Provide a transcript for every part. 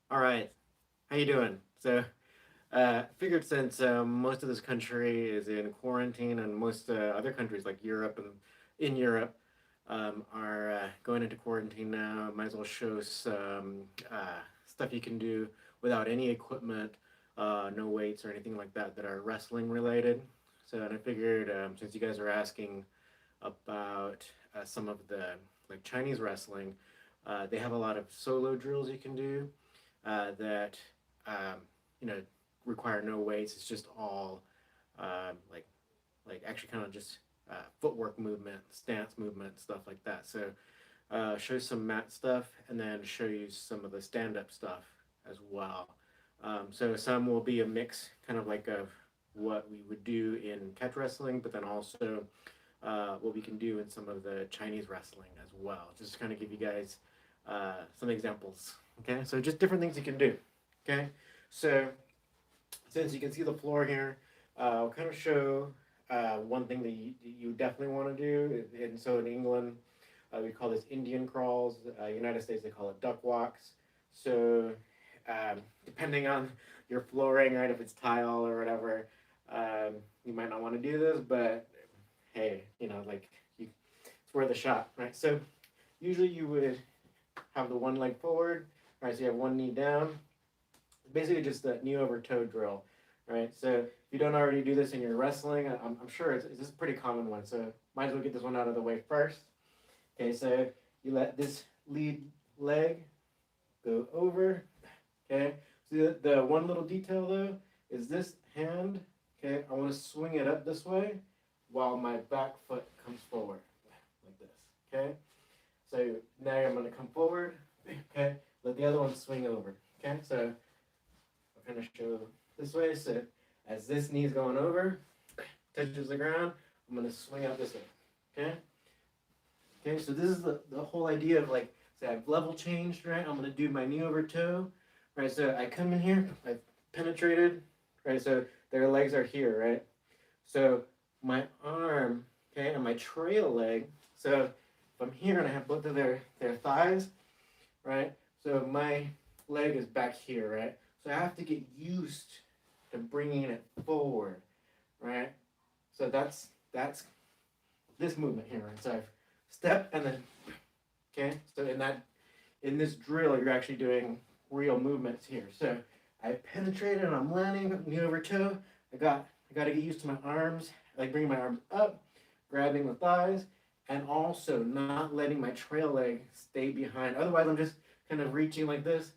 All right, how you doing? Figured since most of this country is in quarantine, and most other countries like Europe and in Europe are going into quarantine now, might as well show some stuff you can do without any equipment, no weights or anything like that that are wrestling related. So, and I figured since you guys are asking about some of the like Chinese wrestling, they have a lot of solo drills you can do that um, you know require no weights. It's just all like actually kind of just footwork movement, stance movement, stuff like that. So show some mat stuff and then show you some of the stand up stuff as well. So some will be a mix, kind of like of what we would do in catch wrestling, but then also what we can do in some of the Chinese wrestling as well. Just to kind of give you guys some examples. Okay, so just different things you can do. Okay, so since you can see the floor here, I'll kind of show one thing that you definitely want to do. And so in England, we call this Indian crawls. United States, they call it duck walks. So depending on your flooring, right, if it's tile or whatever, you might not want to do this, but hey, it's worth a shot, right? So usually you would have the one leg forward, right? So you have one knee down, basically just a knee over toe drill, right? So if you don't already do this in your wrestling, I'm sure it's a pretty common one. So might as well get this one out of the way first. Okay, so you let this lead leg go over. Okay, so the one little detail though is this hand. Okay, I want to swing it up this way while my back foot comes forward like this. Okay, so now I'm going to come forward. Okay, let the other one swing over. Okay, so I'll kind of show this way. So as this knee's going over, touches the ground, I'm going to swing out this way. Okay, okay, so this is the whole idea of like, say I've level changed, right? I'm going to do my knee over toe, right? So I come in here, I've penetrated, right? So their legs are here, right? So my arm, okay, and my trail leg. So if I'm here and I have both of their thighs, right? So my leg is back here, right? So I have to get used to bringing it forward, right? So that's this movement here, right? So I've step and then okay. So in this drill, you're actually doing real movements here. So I penetrated and I'm landing knee over toe. I got to get used to my arms, like bringing my arms up, grabbing the thighs, and also not letting my trail leg stay behind. Otherwise, I'm just kind of reaching like this.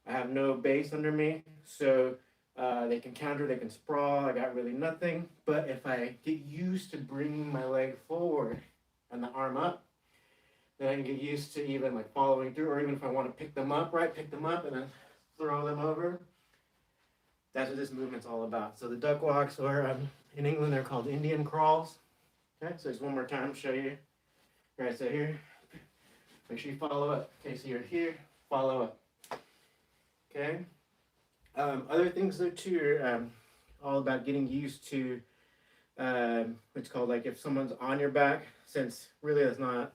I have no base under me, so they can counter, they can sprawl. I got really nothing. But if I get used to bringing my leg forward and the arm up, then I can get used to even like following through, or even if I want to pick them up, right, pick them up and then throw them over. That's what this movement's all about. So the duck walks, or in England they're called Indian crawls. Okay, so just one more time, show you. Right, so here, make sure you follow up. Okay, so you're here, follow up. Okay. Other things though too are all about getting used to what's called like if someone's on your back, since really that's not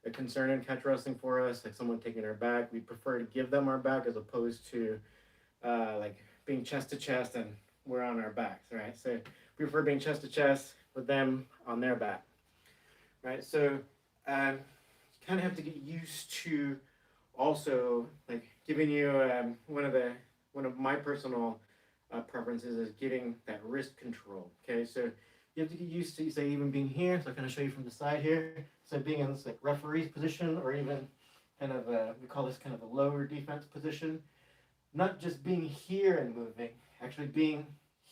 a concern in catch wrestling for us, like someone taking our back, we prefer to give them our back as opposed to like being chest to chest and we're on our backs, right? So we prefer being chest to chest with them on their back, right? So you kind of have to get used to also like giving you one of my personal preferences is getting that wrist control. Okay, so you have to get used to say even being here. So I kind of show you from the side here. So being in this like referee's position, or even kind of we call this kind of a lower defense position. Not just being here and moving, actually being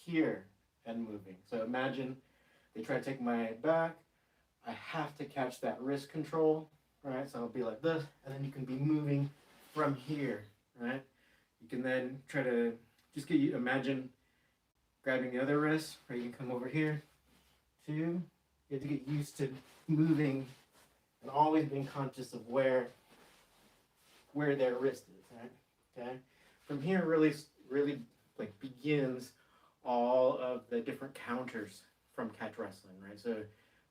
here and moving. So imagine they try to take my back. I have to catch that wrist control, right? So I'll be like this, and then you can be moving from here, right? You can then try to just get you imagine grabbing the other wrist, right? You can come over here, too. You have to get used to moving and always being conscious of where their wrist is, right? Okay. From here, really like begins all of the different counters from catch wrestling, right? So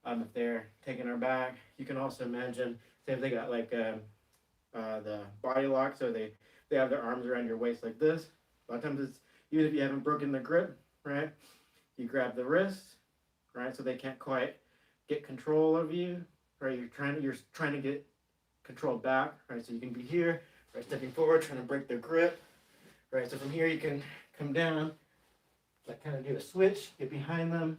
if they're taking our back, you can also imagine, say if they got like the body lock, so they they have their arms around your waist like this. A lot of times it's, even if you haven't broken the grip, right? You grab the wrist, right? So they can't quite get control of you, right? You're trying to get control back, right? So you can be here, right? Stepping forward, trying to break their grip, right? So from here you can come down, like kind of do a switch, get behind them.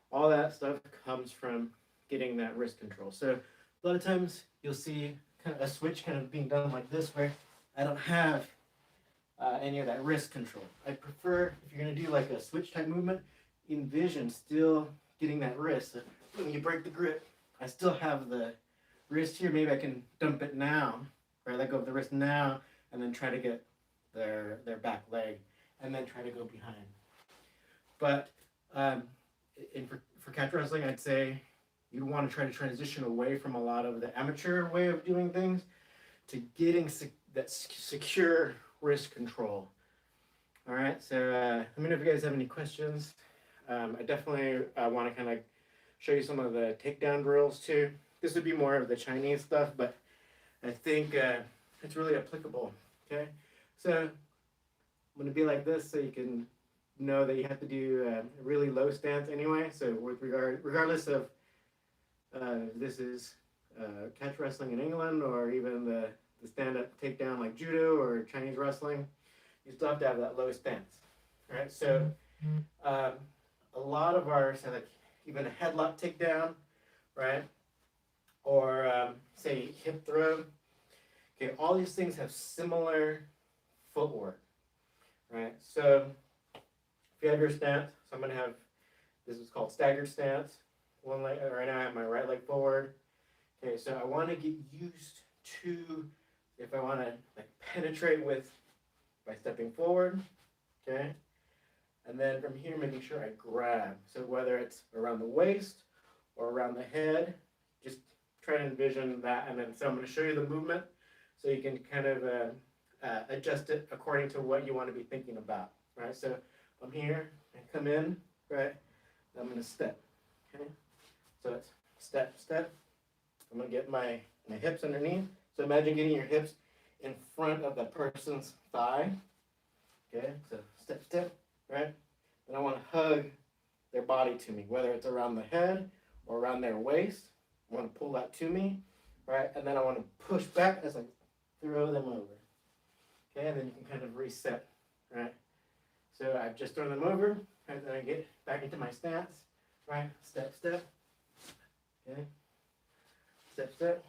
All that stuff comes from getting that wrist control. So a lot of times you'll see kind of a switch kind of being done like this, where I don't have any of that wrist control. I prefer, if you're going to do like a switch type movement, envision still getting that wrist. So when you break the grip, I still have the wrist here. Maybe I can dump it now, right? Let go of the wrist now, and then try to get their back leg, and then try to go behind. But for catch wrestling, I'd say you want to try to transition away from a lot of the amateur way of doing things to getting that secure wrist control. All right, so let me know if you guys have any questions. I definitely want to kind of show you some of the takedown drills too. This would be more of the Chinese stuff, but I think it's really applicable. Okay, so I'm going to be like this so you can know that you have to do a really low stance anyway. So regardless of this is catch wrestling in England or even the stand-up takedown like judo or Chinese wrestling, you still have to have that low stance. All right, so a lot of our, so like even a headlock takedown, right, or say hip throw. Okay, all these things have similar footwork, right? So if you have your stance, so I'm going to have, this is called staggered stance. One leg, right now I have my right leg forward. Okay, so I want to get used to, if I want to like penetrate with, by stepping forward, okay? And then from here, making sure I grab. So whether it's around the waist or around the head, just try to envision that. And then, so I'm going to show you the movement so you can kind of adjust it according to what you want to be thinking about, right? So I'm here, I come in, right? I'm going to step, okay? So it's step, step. I'm going to get my hips underneath. So imagine getting your hips in front of the person's thigh, okay? So step, step, right? And I want to hug their body to me, whether it's around the head or around their waist. I want to pull that to me, right? And then I want to push back as I throw them over, okay? And then you can kind of reset, right? So I've just thrown them over, and then I get back into my stance, right? Step, step, okay? Step, step,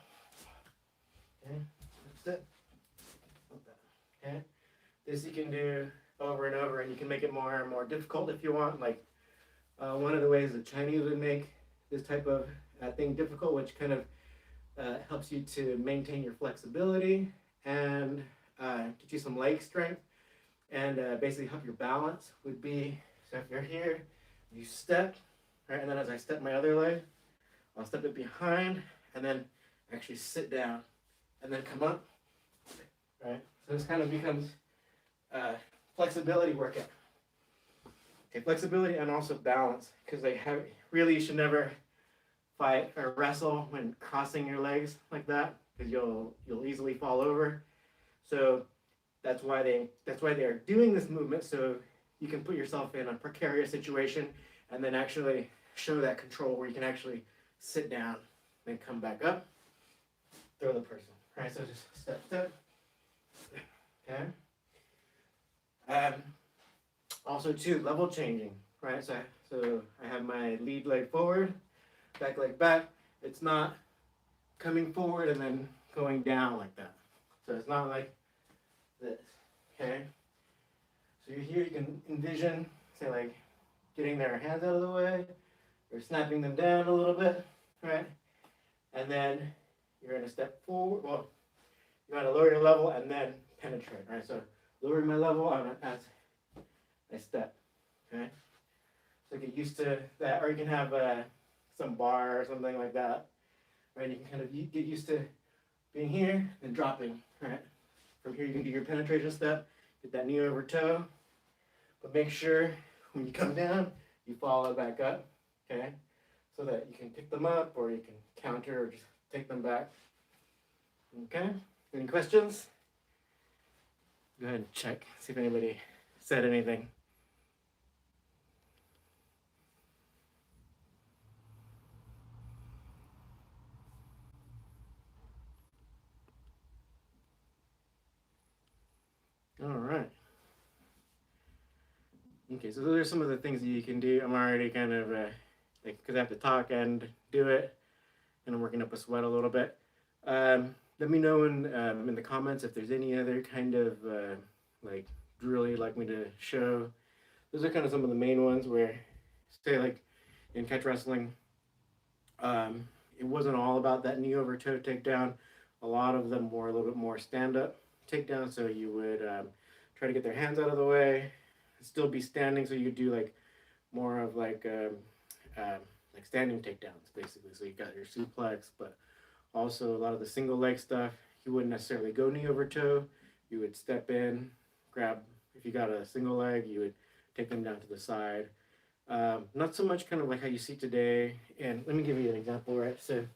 okay? Step, step, okay? This you can do over and over, and you can make it more and more difficult if you want. Like one of the ways the Chinese would make this type of thing difficult, which kind of helps you to maintain your flexibility and get you some leg strength and basically help your balance, would be, so if you're here, you step, right, and then as I step my other leg, I'll step it behind and then actually sit down and then come up, right? So this kind of becomes flexibility workout. Okay, flexibility and also balance, because they have, really you should never fight or wrestle when crossing your legs like that, because you'll easily fall over. So that's why they are doing this movement, so you can put yourself in a precarious situation and then actually show that control where you can actually sit down, then come back up, throw the person, right? So just step, step, okay? Also too, level changing, right? So I have my lead leg forward, back leg back. It's not coming forward and then going down like that. So it's not like this, okay? So you're here, you can envision, say like getting their hands out of the way, or snapping them down a little bit, right? And then you're gonna step forward, well, you wanna lower your level and then penetrate, right? So lowering my level as I step, okay? So get used to that, or you can have some bar or something like that, right? You can kind of get used to being here and dropping, right? From here you can do your penetration step, get that knee over toe, but make sure when you come down, you follow back up, okay? So that you can pick them up or you can counter or just take them back, okay? Any questions? Go ahead and check, see if anybody said anything. All right. Okay, so those are some of the things that you can do. I'm already kind of like because I have to talk and do it, and I'm working up a sweat a little bit. Let me know in the comments if there's any other kind of like drill you'd like me to show. Those are kind of some of the main ones where, say like in catch wrestling, it wasn't all about that knee over toe takedown. A lot of them were a little bit more stand up takedown. So you would try to get their hands out of the way, still be standing. So you could do like more of like standing takedowns basically. So you got your suplex, but also a lot of the single leg stuff. You wouldn't necessarily go knee over toe. You would step in, grab. If you got a single leg, you would take them down to the side. Not so much kind of like how you see today. And let me give you an example, right? So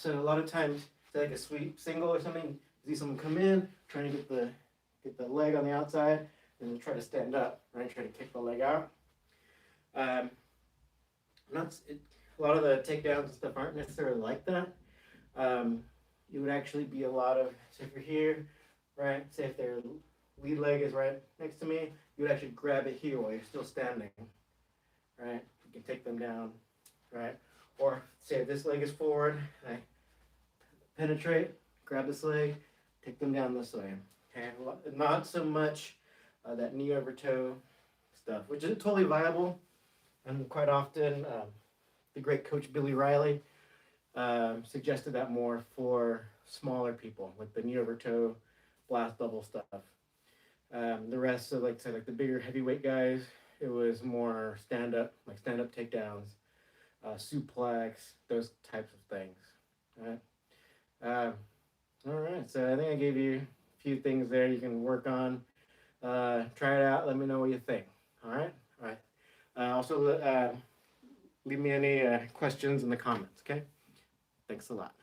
a lot of times, say like a sweep single or something, you see someone come in, trying to get the leg on the outside, and then try to stand up, right? Try to kick the leg out. Um, not it, a lot of the takedowns and stuff aren't necessarily like that. It would actually be a lot of, so if you're here, right? Say if their lead leg is right next to me, you would actually grab it here while you're still standing, right? You can take them down, right? Or say if this leg is forward, I penetrate, grab this leg, take them down this way. Okay, not so much that knee over toe stuff, which is totally viable, and quite often the great coach Billy Riley suggested that more for smaller people with the knee over toe blast double stuff. The rest of like say like the bigger heavyweight guys, it was more like stand up takedowns, suplex, those types of things. All right. All right. So I think I gave you a few things there you can work on. Try it out. Let me know what you think. All right. All right. Also, leave me any questions in the comments. Okay. Thanks a lot.